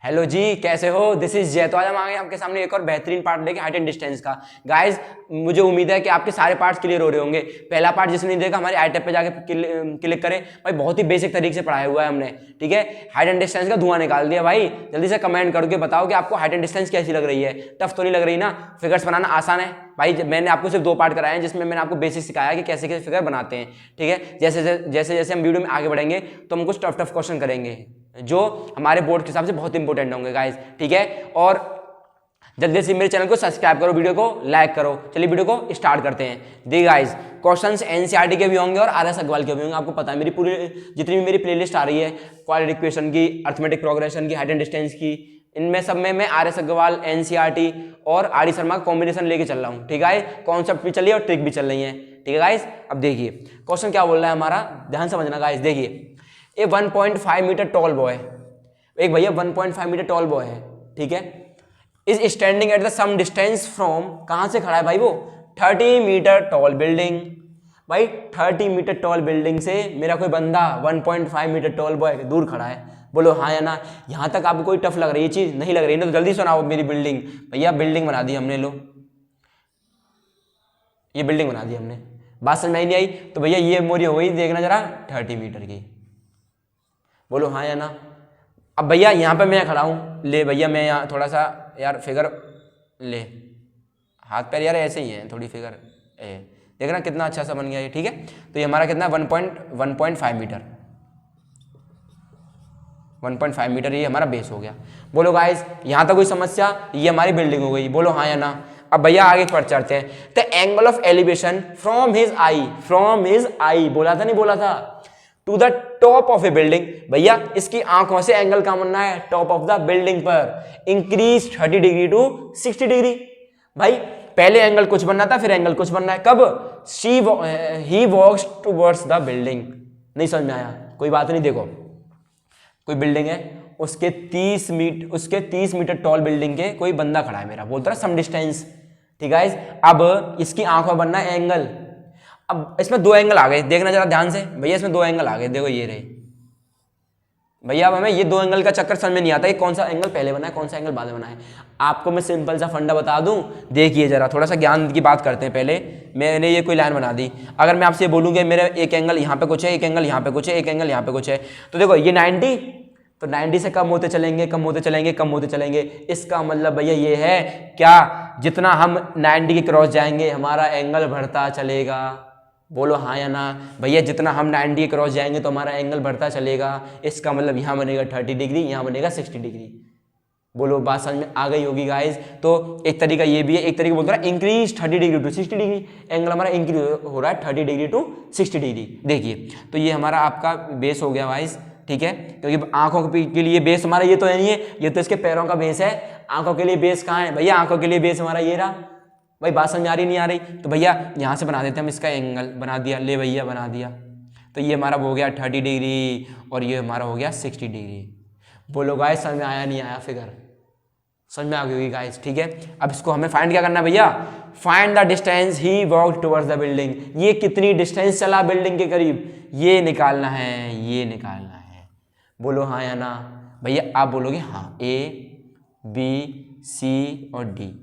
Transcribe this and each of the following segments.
Hello जी, कैसे हो? This is जय। तो आज हम आ गए आपके सामने एक और बेहतरीन पार्ट लेके हाइट एंड डिस्टेंस का। गाइस, मुझे उम्मीद है कि आपके सारे पार्ट्स क्लियर हो रहे होंगे। पहला पार्ट जिसने नहीं देखा हमारे आई टैब पे जाके क्लिक करें भाई, बहुत ही बेसिक तरीके से पढ़ाया हुआ है हमने। ठीक है, हाइट एंड डिस्टेंस का धुआं निकाल दिया भाई। जल्दी से कमेंट करके बताओ कि आपको हाइट एंड डिस्टेंस कैसी लग रही है। टफ तो नहीं लग रही ना? फिगर्स बनाना आसान है भाई। मैंने आपको सिर्फ 2 पार्ट कराए हैं जिसमें मैंने आपको बेसिक सिखाया कि कैसे कैसे फिगर बनाते हैं। ठीक है, जैसे जैसे हम वीडियो में आगे बढ़ेंगे तो हम कुछ टफ टफ क्वेश्चन करेंगे जो हमारे बोर्ड के हिसाब से बहुत इंपॉर्टेंट होंगे गाइस। ठीक है, और जल्दी से मेरे चैनल को सब्सक्राइब करो, वीडियो को लाइक करो। चलिए वीडियो को स्टार्ट करते हैं। देखिए गाइस, क्वेश्चंस एनसीईआरटी के भी होंगे और आर एस अग्रवाल के भी होंगे। आपको पता है मेरी पूरी जितनी भी मेरी प्लेलिस्ट आ रही है, क्वाड्रेटिक इक्वेशन की, अर्थमेटिक प्रोग्रेशन की, हाइट एंड डिस्टेंस की, इनमें सब में मैं आर एस अग्रवाल, एनसीईआरटी और आर डी शर्मा का कॉम्बिनेशन लेके चल रहा हूँ। ठीक है, कॉन्सेप्ट भी चल रही है और ट्रिक भी चल रही है। ठीक है गाइस, अब देखिए क्वेश्चन क्या बोल रहा है हमारा, ध्यान समझना गाइस। देखिए, ए 1.5 मीटर टॉल बॉय, एक भैया 1.5 मीटर टॉल बॉय है। ठीक है, is standing at the some distance from, कहां से खड़ा है भाई वो? 30 मीटर टॉल बिल्डिंग। भाई 30 मीटर टॉल बिल्डिंग से मेरा कोई बंदा 1.5 मीटर टॉल बॉय दूर खड़ा है। बोलो हाँ या ना। यहां तक आपको कोई टफ लग रही है चीज? नहीं लग रही है ना? तो जल्दी सुनाओ मेरी बिल्डिंग। भैया बिल्डिंग बना दी हमने, लो ये बिल्डिंग बना दी हमने। बात समझ में नहीं आई तो भैया ये मोरी हो गई, देखना जरा 30 मीटर की। बोलो हाँ या ना। अब भैया यहाँ पे मैं खड़ा हूँ, ले भैया मैं यहाँ थोड़ा सा यार फिगर ले, हाथ पैर यार ऐसे ही हैं थोड़ी फिगर देखना कितना अच्छा सा बन गया ये। ठीक है, तो ये हमारा कितना 1.5 मीटर, 1.5 मीटर ये हमारा बेस हो गया। बोलो गाइस, यहाँ तक कोई समस्या? ये हमारी बिल्डिंग हो गई। बोलो हाँ या ना। अब भैया आगे बढ़ चलते हैं। The angle of elevation from his eye, बोला था नहीं बोला था, to the top of a building. भैया इसकी आंखों से एंगल कहां बनना है? टॉप ऑफ द बिल्डिंग पर। Increase 30 degree to 60 degree. भाई पहले एंगल कुछ बनना था, फिर एंगल कुछ बनना है। कब? ही वॉक्स टूवर्ड्स द बिल्डिंग। नहीं समझ में आया? कोई बात नहीं। देखो, कोई बिल्डिंग है, उसके 30 मीटर टॉल बिल्डिंग के कोई बंदा खड़ा है मेरा, बोलता है सम डिस्टेंस। ठीक है, अब इसकी आंखों में बनना है एंगल। अब इसमें 2 एंगल आ गए, देखना जरा ध्यान से भैया, इसमें 2 एंगल आ गए। देखो ये रहे भैया। अब हमें ये 2 एंगल का चक्कर समझ में नहीं आता कि कौन सा एंगल पहले बना है, कौन सा एंगल बाद में बना है। आपको मैं सिंपल सा फंडा बता दूं, देखिए जरा, थोड़ा सा ज्ञान की बात करते हैं पहले। मैंने ये कोई लाइन बना दी, अगर मैं आपसे ये बोलूँ कि मेरा एक एंगल यहाँ पे कुछ है, एक एंगल यहाँ पे कुछ है, एक एंगल यहाँ पे कुछ है, तो देखो ये 90, तो 90 से कम होते चलेंगे, कम होते चलेंगे, कम होते चलेंगे। इसका मतलब भैया ये है क्या, जितना हम 90 के क्रॉस जाएंगे हमारा एंगल बढ़ता चलेगा। बोलो हाँ या ना। भैया जितना हम 90 के क्रॉस जाएंगे तो हमारा एंगल बढ़ता चलेगा। इसका मतलब यहाँ बनेगा 30 डिग्री, यहाँ बनेगा 60 डिग्री। बोलो बात समझ में आ गई होगी गाइस। तो एक तरीका ये भी है, एक तरीका बोलता है increase 30 degree to 60 degree. Angle हमारा इंक्रीज हो रहा है 30 डिग्री टू 60 डिग्री। देखिए, तो ये हमारा आपका बेस हो गया गाइस। ठीक है, क्योंकि आंखों के लिए बेस हमारा ये तो है नहीं है, ये तो इसके पैरों का बेस है। आंखों के लिए बेस कहाँ है भैया? आंखों के लिए बेस हमारा ये रहा। भाई बात समझ आ रही नहीं आ रही? तो भैया यहाँ से बना देते हैं हम, इसका एंगल बना दिया, ले भैया बना दिया। तो ये हमारा हो गया 30 डिग्री और ये हमारा हो गया 60 डिग्री। बोलो गाइस, समझ में आया नहीं आया? फिगर समझ में आ गई होगी गाइस। ठीक है, अब इसको हमें फाइंड क्या करना है भैया? Find the distance he walked towards the building. ये कितनी डिस्टेंस चला बिल्डिंग के करीब, ये निकालना है, ये निकालना है। बोलो हाँ या ना। भैया आप बोलोगे हाँ, ए बी सी और डी।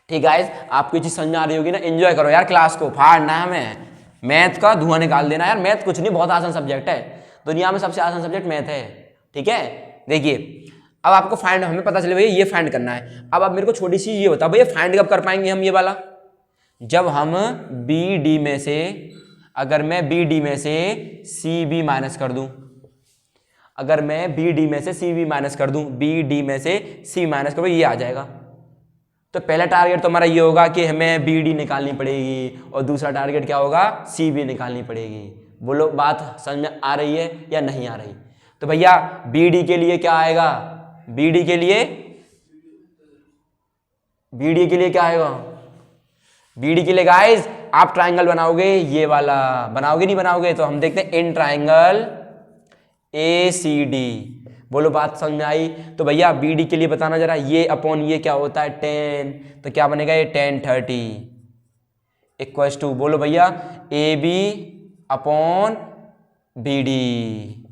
ठीक है, आपको ये चीज समझ में आ रही होगी ना? एंजॉय करो यार, क्लास को फाड़ना है हमें। मैथ का धुआं निकाल देना यार। मैथ कुछ नहीं, बहुत आसान सब्जेक्ट है, दुनिया में सबसे आसान सब्जेक्ट मैथ है। ठीक है, देखिए अब आपको फाइंड, हमें पता चले भैया ये फाइंड करना है। अब आप मेरे को छोटी सी ये बताओ भैया, फाइंड कब कर पाएंगे हम ये वाला? जब हम बी डी में से, अगर मैं बी डी में से सी बी माइनस कर दूं, अगर मैं बी डी में से सी बी माइनस कर दूं, बी डी में से सी माइनस करो, ये आ जाएगा। तो पहला टारगेट तो हमारा ये होगा कि हमें बी डी निकालनी पड़ेगी, और दूसरा टारगेट क्या होगा? सी बी निकालनी पड़ेगी। बोलो बात समझ में आ रही है या नहीं आ रही? तो भैया बी डी के लिए क्या आएगा? बी डी के लिए, बी डी के लिए क्या आएगा? बी डी के लिए गाइस आप ट्राइंगल बनाओगे, ये वाला बनाओगे नहीं बनाओगे? तो हम देखते हैं इन ट्राइंगल ए सी डी। बोलो बात समझ में आई? तो भैया बी डी के लिए बताना जरा, ये अपॉन ये क्या होता है? 10, तो क्या बनेगा ये? 10 30 इक्वल्स टू, बोलो भैया A B upon B D.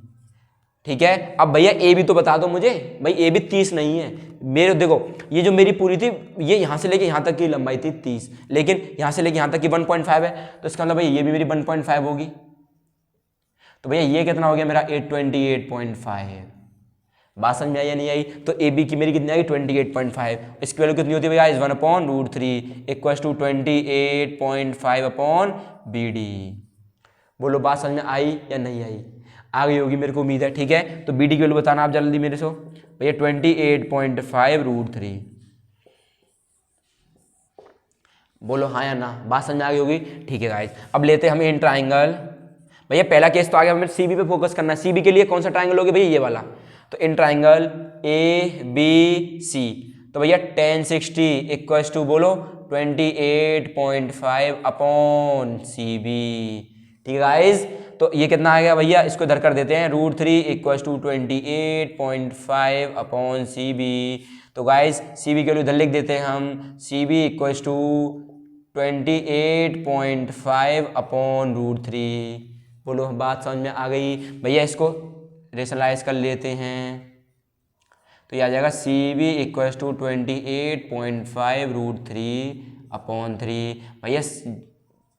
ठीक है। अब भैया ए भी तो बता दो मुझे, भाई ए भी 30 नहीं है मेरे, देखो ये जो मेरी पूरी थी ये यहाँ से लेके यहाँ तक की लंबाई थी 30, लेकिन यहाँ से लेके यहाँ तक की 1.5 है, तो इसका मतलब भैया ये भी मेरी 1.5 होगी। तो भैया ये कितना हो गया मेरा 828.5। बात समझ में आई या नहीं आई? तो ए बी की मेरी कितनी आएगी 28.5, इसकी वैल्यू कितनी होती है भैया 1/√3 equals to 28.5 upon B D. बोलो बात समझ में आई या नहीं आई? आ गई होगी मेरे को उम्मीद है, ठीक है। तो बी डी की वैल्यू बताना आप जल्दी मेरे से भैया 28.5√3। बोलो हाँ या ना, बात समझ में आ गई होगी, ठीक है गाइस। अब लेते हैं हम इन ट्राइंगल। भैया पहला केस तो आ गया, हमें सीबी पे फोकस करना है। सीबी के लिए कौन सा ट्राइंगल होगा भैया ये वाला, तो in triangle A B C, तो भैया 1060 इक्वल्स टू बोलो 28.5 अपॉन सी बी, ठीक है गाइस। तो ये कितना आ गया भैया, इसको इधर कर देते हैं √3 equals to 28.5 upon C B. तो गाइस सी बी के लिए इधर लिख देते हैं हम, C B equals to 28.5 upon √3। बोलो बात समझ में आ गई भैया? इसको रेशनलाइज कर लेते हैं तो ये आ जाएगा C B equals to 28.5√3 upon 3। भैया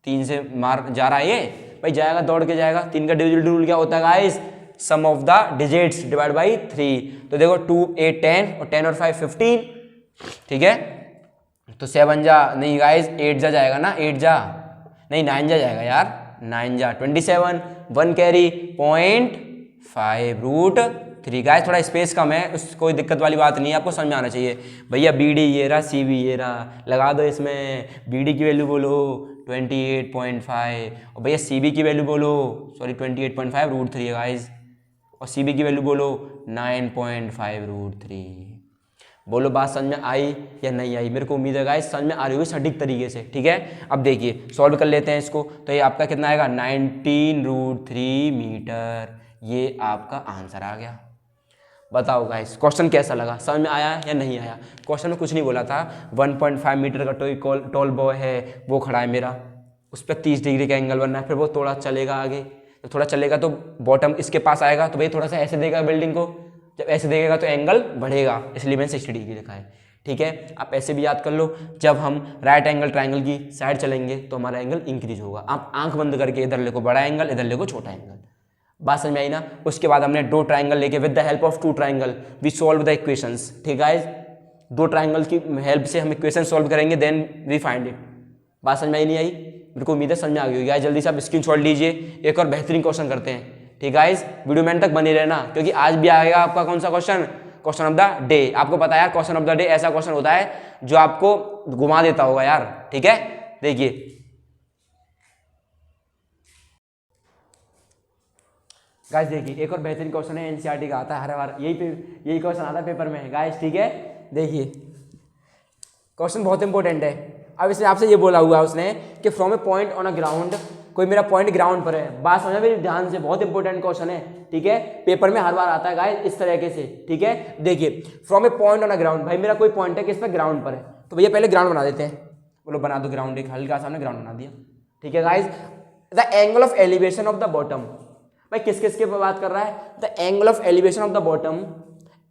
3 से मार जा रहा है ये, भाई जाएगा दौड़ के जाएगा। 3 का डिविजिबल रूल क्या होता है guys, sum of the digits divide by 3। तो देखो 2 8 10 और 10 और 5 15, ठीक है। तो 7 जा नहीं गाइस, 8 जा जाएगा ना, 8 जा नहीं 9 जा जाएगा यार, 9 जा 27, 1 कैरी 0.5√3। गाइस थोड़ा स्पेस कम है, उस कोई दिक्कत वाली बात नहीं है, आपको समझ में आना चाहिए। भैया बी डी ये रहा, सी बी ये रहा, लगा दो इसमें। बी डी की वैल्यू बोलो 28.5 और भैया सी बी की वैल्यू बोलो 28.5√3 है गाइस, और सी बी की वैल्यू बोलो 9.5√3। बोलो बात समझ में आई या नहीं आई? मेरे को उम्मीद है गाइस समझ में आ रही होगी सटीक तरीके से, ठीक है। अब देखिए सॉल्व कर लेते हैं इसको, तो ये आपका कितना आएगा 19√3 मीटर, ये आपका आंसर आ गया। बताओ गाइस क्वेश्चन कैसा लगा, समझ में आया या नहीं आया? क्वेश्चन में कुछ नहीं बोला था, 1.5 मीटर का टॉल बॉय है, वो खड़ा है मेरा, उस पर 30 डिग्री का एंगल बनना है, फिर वो थोड़ा चलेगा आगे, तो थोड़ा चलेगा तो बॉटम इसके पास आएगा, तो भाई थोड़ा सा ऐसे देगा बिल्डिंग को, जब ऐसे देखेगा तो एंगल बढ़ेगा, इसलिए मैंने 60 डिग्री लिखा है, ठीक है। आप ऐसे भी याद कर लो, जब हम राइट एंगल ट्राइंगल की साइड चलेंगे तो हमारा एंगल इंक्रीज होगा। आप आंख बंद करके इधर लिखो बड़ा एंगल, इधर लिखो छोटा एंगल। बात समझ में आई ना? उसके बाद हमने 2 ट्राइंगल लेके with the help of 2 triangle we solve the equations, ठीक है। 2 ट्राइंगल की हेल्प से हम इक्वेशन सॉल्व करेंगे, देन वी फाइंड इट। बात समझ में आई नहीं आई? मेरे को उम्मीद है समझ में आ गई होगी। जल्दी से आप स्क्रीनशॉट लीजिए, एक और बेहतरीन क्वेश्चन करते हैं, ठीक है गाइस। वीडियो में तक बने रहना, क्योंकि आज भी आएगा आपका कौन सा question, question of the day. आपको पता है यार क्वेश्चन ऑफ द डे ऐसा क्वेश्चन होता है जो आपको घुमा देता होगा यार, ठीक है। देखिए गाइस, देखिए एक और बेहतरीन क्वेश्चन है, एनसीईआरटी का आता है हर बार, यही क्वेश्चन आता है पेपर में गाइस, ठीक है। देखिए क्वेश्चन बहुत इंपॉर्टेंट है। अब इसने आपसे ये बोला हुआ उसने कि from A point on a ground, कोई मेरा पॉइंट ग्राउंड पर है। बात समझना मेरी ध्यान से, बहुत इंपॉर्टेंट क्वेश्चन है, ठीक है। पेपर में हर बार आता है गाइस इस तरीके से, ठीक है। देखिए from A point on a ground, भाई मेरा कोई पॉइंट है किस पे, ग्राउंड पर है, तो भैया पहले ग्राउंड बना देते हैं। बोलो बना दो ग्राउंड, एक हल्का सा हमने ग्राउंड बना दिया, ठीक है guys. The angle of elevation of the bottom, भाई किस किस के बात कर रहा है, the angle of elevation of the bottom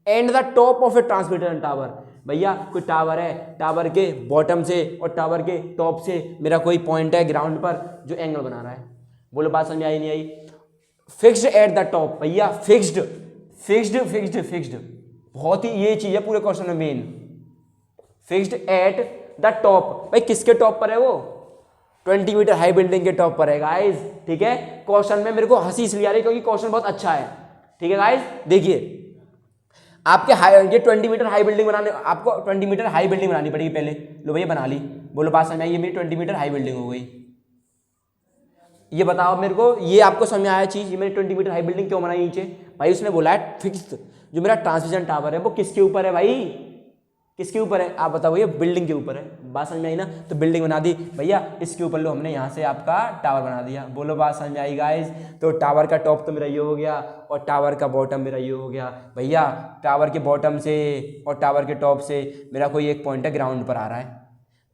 and the top of A transmitter tower. भैया कोई टावर है, टावर के बॉटम से और टावर के टॉप से मेरा कोई पॉइंट है ग्राउंड पर जो एंगल बना रहा है। बोलो बात समझ आई नहीं आई? फिक्स्ड एट द टॉप, भैया फिक्स्ड फिक्स्ड फिक्स्ड फिक्स्ड, बहुत ही ये चीज है पूरे क्वेश्चन में main. Fixed at the top, भाई किसके टॉप पर है वो, 20 मीटर हाई बिल्डिंग के टॉप पर है गाइस, ठीक है। क्वेश्चन में मेरे को हंसी इसलिए आ रही है क्योंकि क्वेश्चन बहुत अच्छा है, ठीक है गाइस। देखिए आपके ये 20 मीटर हाई बिल्डिंग बनाने, आपको 20 मीटर हाई बिल्डिंग बनानी पड़ेगी पहले। लो भैया बना ली, बोलो बात समझ आई? ये मेरी 20 मीटर हाई बिल्डिंग हो गई। ये बताओ मेरे को, ये आपको समझ में आया चीज, ये मैंने 20 मीटर हाई बिल्डिंग क्यों बनाई नीचे? भाई उसने बोला है फिक्स्ड, जो मेरा ट्रांसमिशन टावर है वो किसके ऊपर है भाई, किसके ऊपर है आप बताओ? भैया बिल्डिंग के ऊपर है। बात समझ में आई ना? तो बिल्डिंग बना दी भैया, इसके ऊपर लो हमने यहाँ से आपका टावर बना दिया। बोलो बात समझ में आई गाइस? तो टावर का टॉप तो मेरा ये हो गया और टावर का बॉटम मेरा ये हो गया। भैया टावर के बॉटम से और टावर के टॉप से मेरा कोई एक पॉइंट है ग्राउंड पर आ रहा है।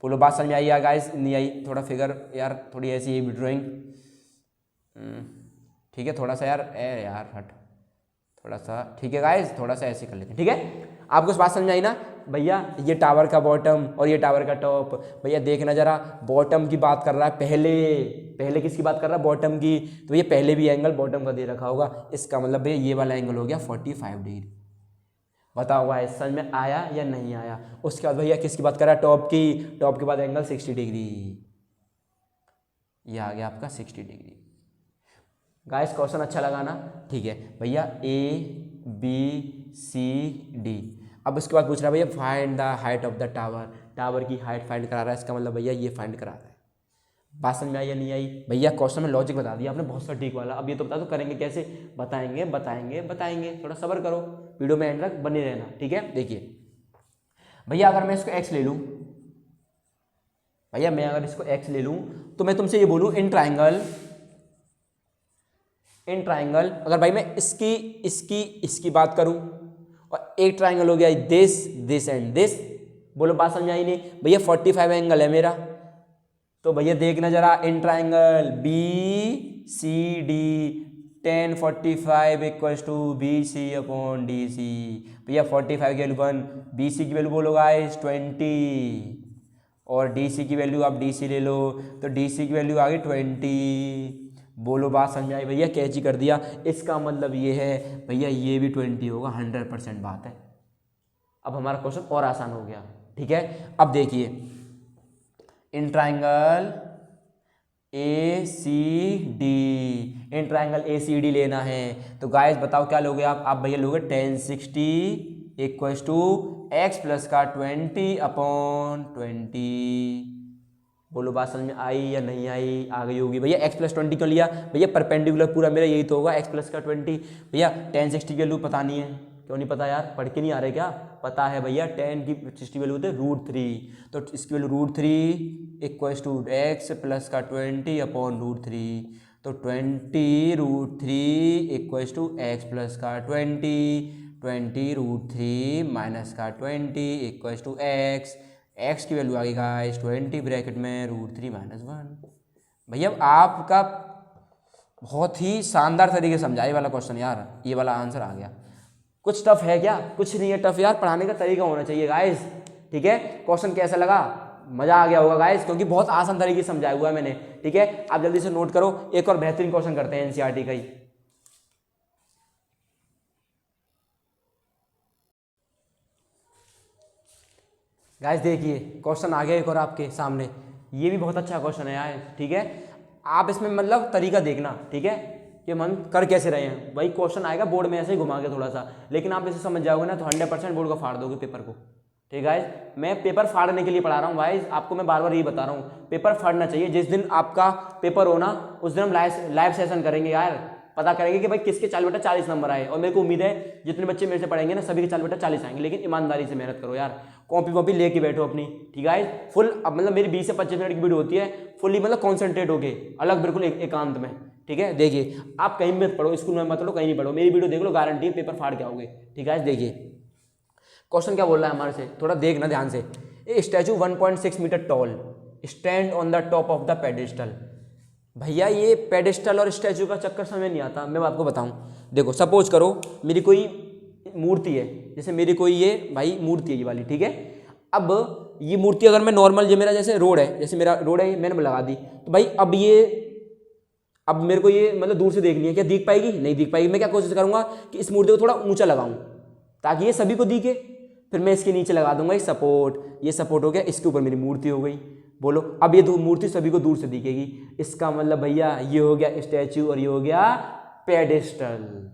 बोलो बात समझ में आई यार गाइस? नहीं आई? थोड़ा फिगर यार, थोड़ी ऐसी है ड्राइंग, ठीक है। थोड़ा सा यार यार हट, थोड़ा सा ठीक है गाइस, थोड़ा सा ऐसे कर लेते हैं, ठीक है। आपको इस बात समझ आई ना भैया, ये टावर का बॉटम और ये टावर का टॉप। भैया देखना जरा, बॉटम की बात कर रहा है पहले, पहले किसकी बात कर रहा है, बॉटम की। तो ये पहले भी एंगल बॉटम का दे रखा होगा, इसका मतलब भैया ये वाला एंगल हो गया 45 डिग्री। बताओ भाई समझ में आया या नहीं आया। उसके बाद भैया किसकी बात कर रहा है, टॉप की। टॉप के बाद एंगल 60 डिग्री, ये आ गया आपका 60 डिग्री। गाइस क्वेश्चन अच्छा लगा ना, ठीक है भैया। ABCD। अब उसके बाद पूछ रहा है भैया find the height of the tower, tower की हाइट फाइंड करा रहा है, इसका मतलब भैया ये फाइंड करा रहा है। बात समझ में आई या नहीं आई भैया। क्वेश्चन में लॉजिक बता दिया आपने बहुत सटीक वाला। अब ये तो बता दो करेंगे कैसे, बताएंगे बताएंगे बताएंगे, थोड़ा सब्र करो, वीडियो में एंड तक बने रहना, ठीक है। देखिए भैया अगर मैं इसको x ले लूँ, भैया मैं अगर इसको x ले लूँ तो मैं तुमसे ये बोलूँ इन ट्राइंगल अगर भाई मैं इसकी बात करूं और एक ट्राइंगल हो गया दिस एंड दिस, बोलो बात समझ आई नहीं भैया। 45 एंगल है मेरा, तो भैया देखना जरा in triangle BCD tan 45 equals to BC/DC। भैया 45 की वैल्यू 1, BC की वैल्यू बोलो गाइस 20, और DC की वैल्यू आप DC ले लो, तो DC की वैल्यू आ गई 20। बोलो बात समझ आई भैया, कैची कर दिया। इसका मतलब ये है भैया ये भी 20 होगा, 100% बात है। अब हमारा क्वेश्चन और आसान हो गया, ठीक है। अब देखिए in triangle ACD, in triangle ACD लेना है, तो गाइस बताओ क्या लोगे आप भैया लोगे tan 60 equals to x plus का 20/20। बोलो बात समझ में आई या नहीं आई, आ गई होगी भैया। x प्लस 20 क्यों लिया भैया, परपेंडिकुलर पूरा मेरा यही तो होगा, x प्लस का 20। भैया tan 60 की वैल्यू पता नहीं है, क्यों नहीं पता यार, पढ़ के नहीं आ रहे क्या, पता है भैया। tan की 60 वैल्यू होती है √3, तो इसकी value √3 equals to x plus का 20/√3, तो 20√3 इक्वल्स टू x प्लस का 20 माइनस का 20 इक्वल्स टू x की वैल्यू आ गई गाइस 20 ब्रैकेट में √3 - 1। भैया आपका बहुत ही शानदार तरीके से समझा ये वाला क्वेश्चन यार, ये वाला आंसर आ गया। कुछ टफ है क्या, कुछ नहीं है टफ यार, पढ़ाने का तरीका होना चाहिए गाइस, ठीक है। क्वेश्चन कैसा लगा, मजा आ गया होगा गाइस, क्योंकि बहुत आसान तरीके से समझाया हुआ है मैंने, ठीक है। आप जल्दी से नोट करो, एक और बेहतरीन क्वेश्चन करते हैं NCERT का ही। गाइस देखिए क्वेश्चन आ गया एक और आपके सामने, ये भी बहुत अच्छा क्वेश्चन है यार, ठीक है। आप इसमें मतलब तरीका देखना, ठीक है, कि मन कर कैसे रहे हैं। भाई क्वेश्चन आएगा बोर्ड में ऐसे ही घुमा के थोड़ा सा, लेकिन आप इसे समझ जाओगे ना तो 100% बोर्ड को फाड़ दोगे पेपर को, ठीक है। मैं पेपर फाड़ने के लिए पढ़ा रहा हूँ भाई, आपको मैं बार बार यही बता रहा हूँ, पेपर फाड़ना चाहिए। जिस दिन आपका पेपर हो ना उस दिन हम लाइव सेशन करेंगे यार, पता करेंगे कि भाई किसके 40/40 नंबर आए। और मेरे को उम्मीद है जितने बच्चे मेरे से पढ़ेंगे ना सभी के 40/40 आएंगे, लेकिन ईमानदारी से मेहनत करो यार, कॉपी वॉपी लेके बैठो अपनी, ठीक है। फुल अब मतलब मेरी 20 से 25 मिनट की वीडियो होती है, फुल्ली मतलब कॉन्सेंट्रेट होके अलग बिल्कुल एकांत में, ठीक है। देखिए आप कहीं मत पढ़ो, स्कूल में मत पढ़ो, कहीं नहीं पढ़ो, मेरी वीडियो देख लो, गारंटी है पेपर फाड़ के आओगे, ठीक है। देखिए क्वेश्चन क्या बोल रहा है हमारे से, थोड़ा देखना ध्यान से। A statue 1.6 metre tall stand on the top of the pedestal. भैया ये पेडेस्टल और स्टैचू का चक्कर समझ नहीं आता, मैं आपको बताऊं। देखो सपोज करो मेरी कोई मूर्ति है, जैसे मेरी कोई ये भाई मूर्ति है ये वाली, ठीक है। अब ये मूर्ति अगर मैं नॉर्मल, जो मेरा जैसे रोड है, जैसे मेरा रोड है मैंने लगा दी, तो भाई अब मेरे को ये मतलब दूर से देखनी है, क्या दिख पाएगी, नहीं दिख पाएगी। मैं क्या कोशिश करूंगा कि इस मूर्ति को थोड़ा ऊंचा लगाऊं ताकि ये सभी को दिखे, फिर मैं इसके नीचे लगा दूंगा ये सपोर्ट हो गया, इसके ऊपर मेरी मूर्ति हो गई। बोलो अब ये मूर्ति सभी को दूर से दिखेगी, इसका मतलब भैया ये हो गया स्टैचू और ये हो गया पेडेस्टल।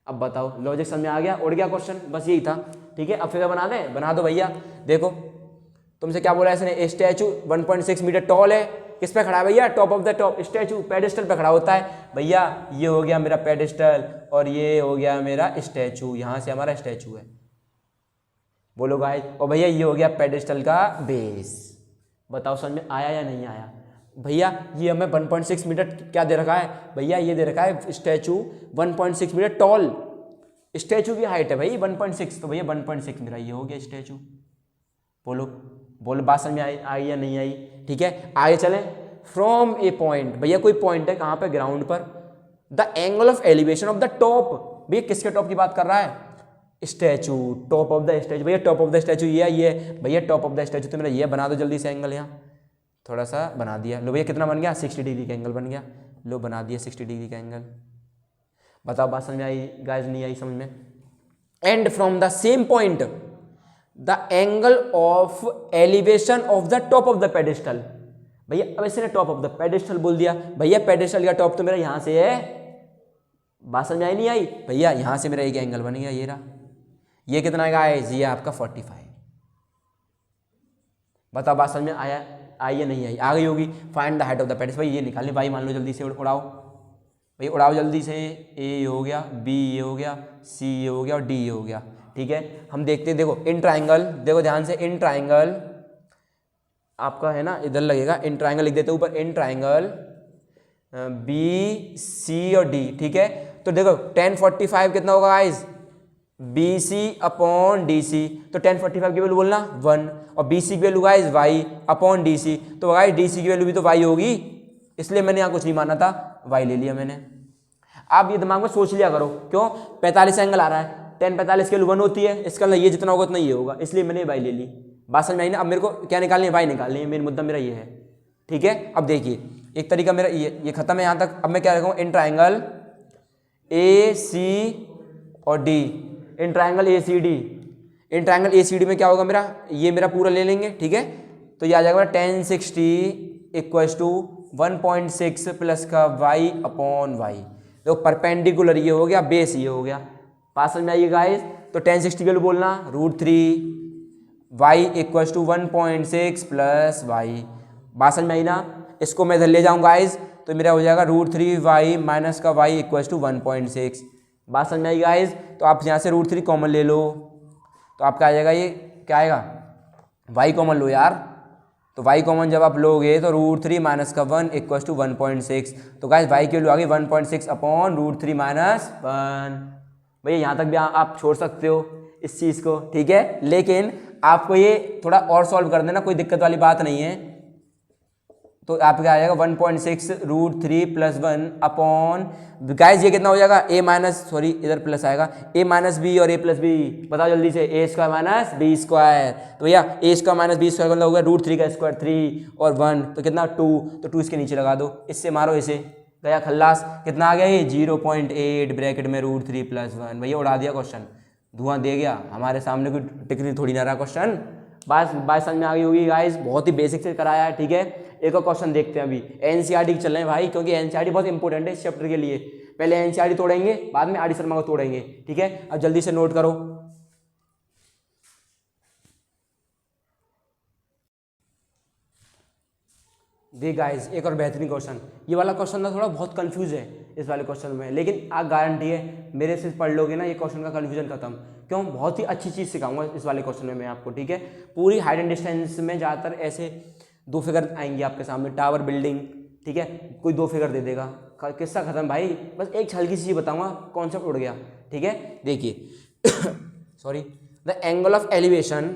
अब बताओ लॉजिक समझ में आ गया, उड़ गया क्वेश्चन, बस यही था, ठीक है। अब फिगर बना दें, बना दो भैया। देखो तुमसे क्या बोला इसने, स्टैचू 1.6 मीटर टॉल है, किस पे खड़ा है भैया, top of the top, statue pedestal पे खड़ा होता है। भैया ये हो गया मेरा पेडेस्टल और ये हो गया मेरा स्टैचू, यहां से हमारा स्टैचू है, बोलो गाइस। और भैया ये हो गया पेडेस्टल का बेस। बताओ समझ में आया या नहीं आया भैया। ये हमें 1.6 मीटर क्या दे रखा है भैया, ये दे रखा है स्टैचू 1.6 मीटर टॉल, स्टैचू की हाइट है भाई 1.6, तो भैया 1.6 मेरा ये हो गया स्टैचू। बोलो बात समझ में आई या नहीं आई, ठीक है। आगे चलें। फ्रॉम ए पॉइंट, भैया कोई पॉइंट है कहाँ पे, ग्राउंड पर। The angle of elevation of the top, भैया किसके टॉप की बात कर रहा है, statue, top of the statue. भैया टॉप ऑफ द स्टैचू ये भैया टॉप ऑफ द स्टैचू तो मेरा ये बना दो जल्दी से एंगल, यहाँ थोड़ा सा बना दिया। लो भैया कितना बन गया, 60 डिग्री का एंगल बन गया। लो बना दिया 60 डिग्री का एंगल। बताओ बात समझ में आई गाइस, नहीं आई समझ में? And from the same point the angle of elevation of the top of the pedestal. भैया अब इसने टॉप ऑफ द पेडिस्टल बोल दिया, भैया पेडिस्टल का टॉप तो मेरा यहां से है। बात समझ आई नहीं आई? भैया यहां से मेरा एक एंगल बन गया, ये रहा। ये कितना है गाइस, ये आपका 45। बताओ बात समझ में आया, आई या नहीं आई? आ गई होगी। Find the height of the pedestal. भाई ये निकालने भाई, मान लो जल्दी से उड़ाओ भाई, उड़ाओ जल्दी से। ए हो गया, बी ये हो गया, सी ये हो गया और डी ये हो गया। ठीक है, हम देखते हैं। देखो इन ट्राइंगल, देखो ध्यान से, इन ट्राइंगल आपका है ना, इधर लगेगा। इन ट्राइंगल लिख देते ऊपर, इन ट्राइंगल बी सी और डी। ठीक है, तो देखो 1045 कितना होगा guys, B C upon D C. तो 1045 की वैल्यू बोलना 1, और बी सी की value guys Y upon D C. तो गाइस डी सी की वैल्यू भी तो वाई होगी, इसलिए मैंने यहाँ कुछ नहीं माना था, वाई ले लिया मैंने। आप ये दिमाग में सोच लिया करो, क्यों 45 एंगल आ रहा है, 1045 की वैल्यू 1 होती है, इसका मतलब ये जितना होगा उतना ये होगा, इसलिए मैंने वाई ले ली। बात समझ में आई ना? अब मेरे को क्या निकालनी है, वाई निकालनी है, मेरा मुद्दा मेरा ये है। ठीक है, अब देखिए एक तरीका मेरा ये खत्म है यहाँ तक। अब मैं क्या रखूँ, इन ट्राइंगल ए सी और D, in triangle A C D. In triangle A C D में क्या होगा मेरा, ये मेरा पूरा ले लेंगे। ठीक है, तो ये आ जाएगा 1060 इक्वल्स टू 1.6 प्लस का वाई अपॉन वाई। देखो परपेंडिकुलर ये हो गया, बेस ये हो गया। पास समझ में आइए गाइस? तो 1060 की वैल्यू बोलना √3 Y equals to 1.6 plus Y. बात समझ में आई ना? इसको मैं इधर ले जाऊँ गाइस, तो मेरा हो जाएगा √3 वाई माइनस का वाई इक्वल्स टू 1.6। बात समझ में आई गाइस? तो आप यहाँ से √3 कॉमन ले लो, तो आपका आ जाएगा, ये क्या आएगा, वाई कॉमन लो यार। तो वाई कॉमन जब आप लोगे तो √3 माइनस का 1 इक्वल्स टू 1.6। तो गाइस वाई की वैल्यू आ गई 1.6 अपॉन √3 माइनस 1। भैया यहाँ तक भी आप छोड़ सकते हो इस चीज़ को। ठीक है, लेकिन आपको ये थोड़ा और सॉल्व कर देना, कोई दिक्कत वाली बात नहीं है। तो आपका आ जाएगा 1.6 √3 प्लस 1 अपॉन, गाइस ये कितना हो जाएगा, ए माइनस, सॉरी इधर प्लस आएगा, ए माइनस बी और ए प्लस बी। बताओ जल्दी से, ए स्क्वायर माइनस बी स्क्वायर। तो भैया ए स्क्वायर माइनस बी स्क्वायर मतलब होगा √3 का स्क्वायर 3 और 1 तो कितना 2। तो 2 इसके नीचे लगा दो, इससे मारो इसे, गया खल्लास। कितना आ गया ये 0.8 ब्रैकेट में √3 प्लस 1। भैया उड़ा दिया क्वेश्चन, धुआं दे गया। हमारे सामने कोई टिकरी थोड़ी ना रहा क्वेश्चन। बात समझ में आ गई होगी गाइस, बहुत ही बेसिक से कराया है। ठीक है, एक और क्वेश्चन देखते हैं। अभी एनसीईआरटी चल रहे हैं भाई, क्योंकि एनसीईआरटी बहुत इंपॉर्टेंट है इस चैप्टर के लिए। पहले एनसीईआरटी तोड़ेंगे, बाद में आर डी शर्मा को तोड़ेंगे। ठीक है, अब जल्दी से नोट करो। देख गाइस, एक और बेहतरीन क्वेश्चन। ये वाला क्वेश्चन ना थोड़ा बहुत कंफ्यूज है इस वाले क्वेश्चन में, लेकिन आप गारंटी है मेरे से पढ़ लोगे ना, ये क्वेश्चन का कंफ्यूजन खत्म। क्यों, बहुत ही अच्छी चीज़ सिखाऊंगा इस वाले क्वेश्चन में मैं आपको। ठीक है, पूरी हाइट एंड डिस्टेंस में ज़्यादातर ऐसे 2 फिगर आएंगे आपके सामने, टावर, बिल्डिंग। ठीक है, कोई 2 फिगर दे देगा, किस्सा खत्म भाई। बस एक हल्की सी चीज़ बताऊंगा, कॉन्सेप्ट उड़ गया। ठीक है, देखिए sorry, the angle of elevation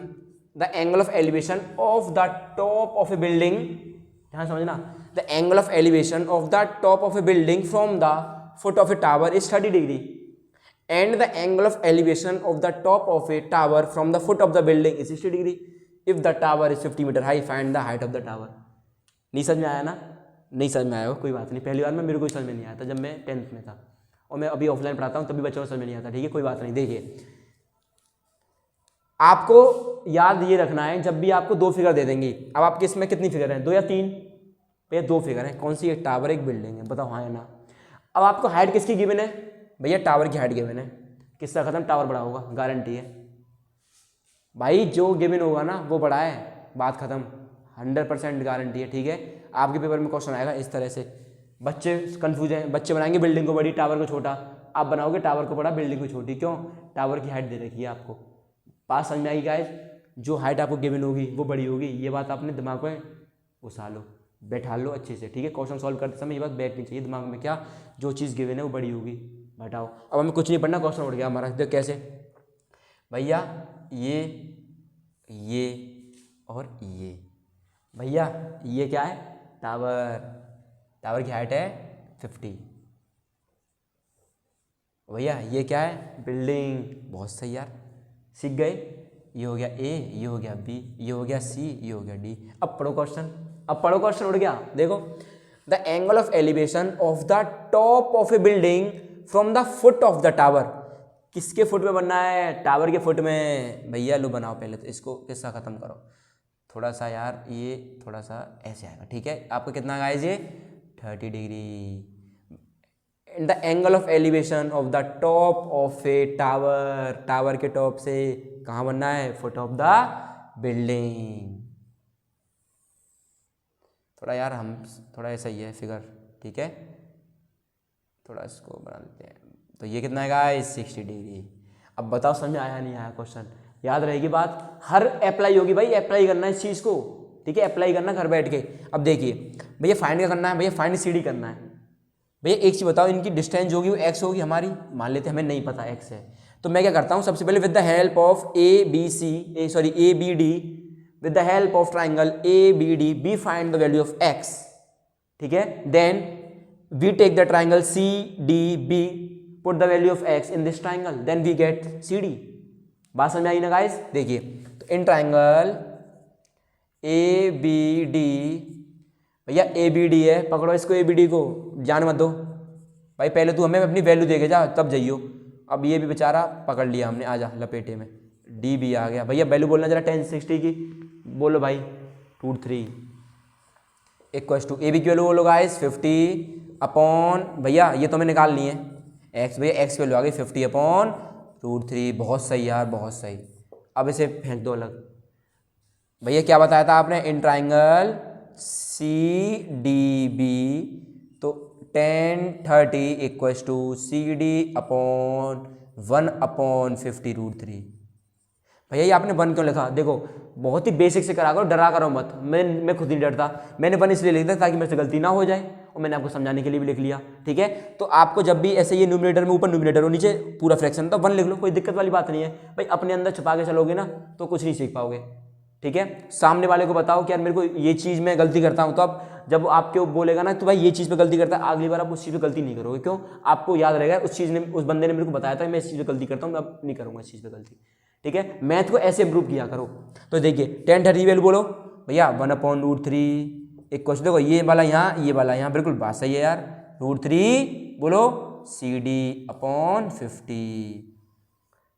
of the top of a building, ध्यान समझना, the angle of elevation of the top of a building from the foot of a tower is 30 degree and the angle of elevation of the top of a tower from the foot of the building is 60 degree if the tower is 50 metre high, find the height of the tower. नहीं समझ में आया ना? नहीं समझ में आया हो, कोई बात नहीं। पहली बार में मेरे को समझ में नहीं आया था जब मैं 10th में था, और मैं अभी ऑफलाइन पढ़ाता हूँ तभी बच्चों को समझ में नहीं आता। ठीक है, कोई बात नहीं। देखिए, आपको याद ये रखना है, जब भी आपको 2 फिगर दे देंगी, अब आपके इसमें कितनी फिगर है, 2 या 3? भैया 2 फिगर है। कौन सी? एक टावर, एक बिल्डिंग है। बताओ हाँ या ना? अब आपको हाइट किसकी गिवन है? भैया टावर की हाइट गिवन है। किसका खत्म, टावर बड़ा होगा, गारंटी है भाई। जो गिवन होगा ना वो बड़ा है, बात खत्म, 100% गारंटी है। ठीक है, आपके पेपर में क्वेश्चन आएगा इस तरह से। बच्चे कंफ्यूज हैं, बच्चे बनाएंगे बिल्डिंग को बड़ी, टावर को छोटा। आप बनाओगे टावर को बड़ा, बिल्डिंग को छोटी। क्यों? टावर की हाइट दे रखी है आपको। बात समझ में आई गाइस? जो हाइट आपको गिवन होगी वो बड़ी होगी, ये बात आपने दिमाग में घुसा लो, बैठा लो अच्छे से। ठीक है, क्वेश्चन सॉल्व करते समय ये बात बैठनी चाहिए दिमाग में, क्या जो चीज़ गिवन है वो बड़ी होगी। बैठाओ, अब हमें कुछ नहीं पढ़ना, क्वेश्चन उठ गया हमारा। देख कैसे भैया, ये और ये। भैया ये क्या है, टावर। टावर की हाइट है 50। भैया ये क्या है, बिल्डिंग। बहुत सही यार, सीख गए। ये हो गया ए, ये हो गया बी, ये हो गया सी, ये हो गया डी। अब पढ़ो क्वेश्चन, अब पढ़ो क्वेश्चन। उड़ गया, देखो। The angle of elevation of the top of a building from the foot of the tower. किसके फुट में बनना है, टावर के फुट में। भैया लो बनाओ पहले तो इसको, किस्सा खत्म करो थोड़ा सा यार, ये थोड़ा सा ऐसे आएगा, ठीक है। आपको कितना गाइस ये 30 degree. The angle of elevation of the top of a tower, tower के टॉप से कहाँ बनना है, फुट ऑफ द बिल्डिंग। थोड़ा यार हम थोड़ा ऐसा ही है फिगर, ठीक है। थोड़ा इसको बना लेते हैं। तो ये कितना है गाइस 60 डिग्री। अब बताओ समझ में आया नहीं आया क्वेश्चन, याद रहेगी बात, हर अप्लाई होगी भाई, अप्लाई करना है इस चीज़ को, ठीक है। अप्लाई करना घर बैठ के। अब देखिए भैया फाइंड क्या करना है, भैया फाइंड CD करना है। भैया एक चीज़ बताओ, इनकी डिस्टेंस जो होगी वो x होगी हमारी, मान लेते हैं हमें नहीं पता x है। तो मैं क्या करता हूँ, सबसे पहले with the help of ABD, with the help of triangle ABD we find the value of x, ठीक है। Then we take the triangle CDB, put the value of x in this triangle, then we get CD। बात समझ में आई ना guys. देखिए तो in triangle ABD, भैया ABD है, पकड़ो इसको ABD को, जान मत दो भाई, पहले तू हमें अपनी वैल्यू देके जा तब जाइयो। अब ये भी बेचारा पकड़ लिया हमने, आजा लपेटे में, DB आ गया। भैया वैल्यू बोलना जरा 1060 की, बोलो भाई √3 इक्वल्स टू AB की वैल्यू बोलो गाइस 50 अपॉन, भैया ये तो हमें निकालनी है x, भैया x की वैल्यू आ गई 50 अपॉन √3। बहुत सही यार, बहुत सही। अब इसे फेंक दो अलग। भैया क्या बताया था आपने, इन ट्राइंगल CDB, तो 1030 equals to CD upon 1 upon 50 √3। भैया ये आपने 1 क्यों लिखा, देखो बहुत ही बेसिक से करा करो, डरा करो मत। मैं खुद नहीं डरता, मैंने 1 इसलिए लिख दिया ताकि मेरे से गलती ना हो जाए, और मैंने आपको समझाने के लिए भी लिख लिया, ठीक है। तो आपको जब भी ऐसे ये न्यूमरेटर में ऊपर न्यूमरेटर हो नीचे पूरा फ्रैक्शन, तो 1 लिख लो, कोई दिक्कत वाली बात नहीं है भाई। अपने अंदर छुपा के चलोगे ना तो कुछ नहीं सीख पाओगे, ठीक है। सामने वाले को बताओ कि यार मेरे को ये चीज़ मैं गलती करता हूँ, तो अब जब आपके बोलेगा ना तो भाई ये चीज़ पे गलती करता है, अगली बार आप उस चीज़ पे गलती नहीं करोगे। क्यों, आपको याद रहेगा उस चीज़ ने, उस बंदे ने मेरे को बताया था मैं इस चीज़ पे गलती करता हूँ, मैं अब नहीं करूँगा इस चीज़ पे गलती, ठीक है। मैथ को ऐसे इंप्रूव किया करो। तो देखिए 1030 वैल्यू बोलो भैया 1 अपॉन √3 एक क्वेश्चन, देखो ये वाला यहाँ, ये वाला यहाँ, बिल्कुल बात सही है यार। √3 बोलो CD अपॉन 50।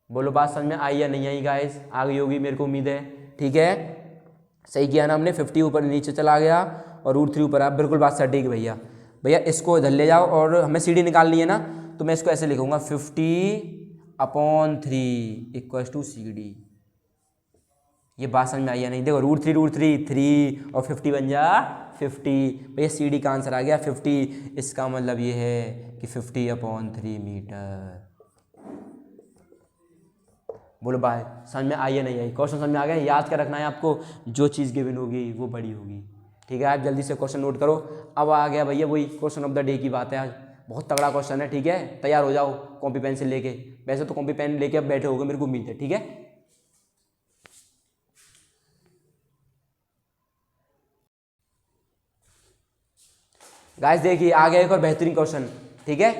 बोलो बात समझ में आई या नहीं आई गाइस, आ गई होगी मेरे को उम्मीद है, ठीक है। सही किया ना हमने, 50 ऊपर नीचे चला गया और √3 ऊपर आ, बिल्कुल बात सटीक है भैया। भैया इसको इधर ले जाओ, और हमें CD निकालनी है ना, तो मैं इसको ऐसे लिखूंगा 50 अपॉन 3 इक्वल्स टू CD। ये बात समझ में आई या नहीं, देखो √3 3 और 50 बन जा 50। भैया CD का आंसर आ गया 50, इसका मतलब ये है कि 50 अपॉन 3 मीटर। बोलो भाई समझ में आई या नहीं आई, क्वेश्चन समझ में आ गया। याद कर रखना है आपको, जो चीज़ गिवन होगी वो बड़ी होगी, ठीक है। आप जल्दी से क्वेश्चन नोट करो। अब आ गया भैया वही क्वेश्चन ऑफ द डे की बात है, आज बहुत तगड़ा क्वेश्चन है, ठीक है। तैयार हो जाओ कॉपी पेंसिल लेके, वैसे तो कॉपी पेन लेके अब बैठे होगे मेरे को उम्मीद है, ठीक है। गाइस देखिए आ गया एक और बेहतरीन क्वेश्चन, ठीक है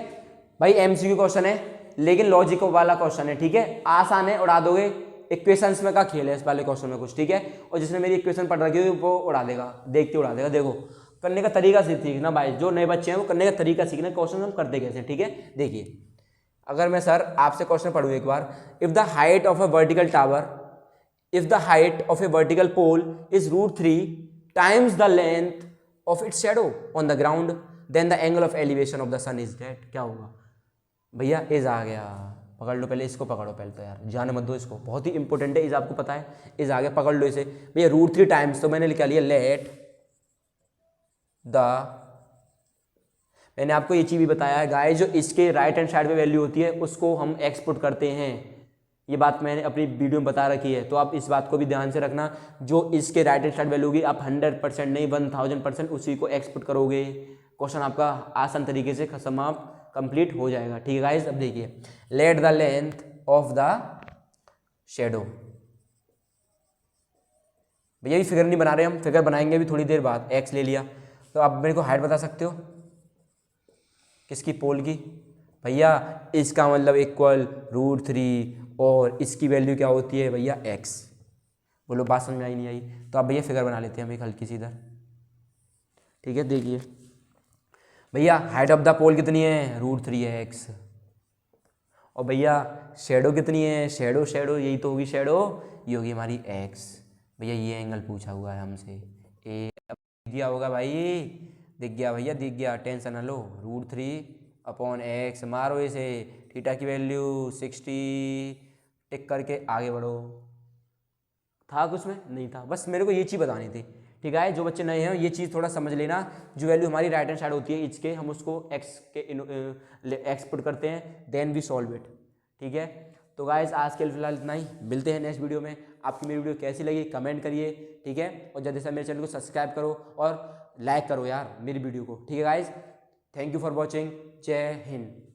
भाई। MCQ क्वेश्चन है लेकिन लॉजिक वाला क्वेश्चन है, ठीक है। आसान है, उड़ा दोगे। इक्वेशंस में का खेल है इस वाले क्वेश्चन में कुछ, ठीक है। और जिसने मेरी इक्वेशन पढ़ रखी है वो उड़ा देगा, देख के उड़ा देगा। देखो करने का तरीका सीखना भाई, जो नए बच्चे हैं वो करने का तरीका सीखना, क्वेश्चन हम करते कैसे, ठीक है। देखिए अगर मैं सर आपसे क्वेश्चन पढ़ूँ एक बार, if the height of a vertical tower, if the height of a vertical pole is √3 times the length of its shadow on the ground, then the angle of elevation of the sun is that. क्या होगा भैया, is आ गया, पकड़ लो पहले इसको, पकड़ो पहले तो यार, जाने मत दो इसको, बहुत ही इंपॉर्टेंट है। इज आपको पता है, इज आ गया, पकड़ लो इसे भैया। √3 टाइम्स, तो मैंने लिखा लिया लेट द, मैंने आपको ये चीज भी बताया है गाइस, जो इसके राइट हैंड साइड पे वैल्यू होती है उसको हम एक्सपुट करते हैं। ये बात मैंने अपनी वीडियो में बता रखी है, तो आप इस बात को भी ध्यान से रखना। जो इसके राइट हैंड साइड वैल्यू होगी, आप 100% नहीं 1000% उसी को एक्सपुट करोगे, क्वेश्चन आपका आसान तरीके से समाप्त कंप्लीट हो जाएगा, ठीक है गाइस। अब देखिए let the length of the shadow, भैया ये फिगर नहीं बना रहे हम, फिगर बनाएंगे अभी थोड़ी देर बाद। एक्स ले लिया, तो आप मेरे को हाइट बता सकते हो किसकी, पोल की, भैया इसका मतलब इक्वल √3 और इसकी वैल्यू क्या होती है भैया x। बोलो बात समझ में आई नहीं आई? तो अब भैया फिगर बना लेते हैं हम एक हल्की सी इधर, ठीक है। देखिए भैया हाइट ऑफ द पोल कितनी है, √3 है x। और भैया शेडो कितनी है, शेडो शेडो यही तो होगी शेडो, ये होगी हमारी x। भैया ये एंगल पूछा हुआ है हमसे, ए दिख गया होगा भाई, दिख गया भैया, दिख गया, टेंशन न लो। √3/x मारो इसे, थीटा की वैल्यू 60, टिक करके आगे बढ़ो। था कुछ में नहीं था, बस मेरे को ये चीज़ बतानी थी, ठीक है। जो बच्चे नए हैं ये चीज़ थोड़ा समझ लेना, जो वैल्यू हमारी राइट हैंड साइड होती है इसके, हम उसको एक्स के एक्स पुट करते हैं, देन वी सॉल्व इट, ठीक है। तो गाइस आज के फिलहाल इतना ही, मिलते हैं नेक्स्ट वीडियो में। आपकी मेरी वीडियो कैसी लगी कमेंट करिए, ठीक है। और जल्दी से मेरे चैनल को सब्सक्राइब करो और लाइक करो यार मेरी वीडियो को, ठीक है guys. Thank you for watching, जय हिंद।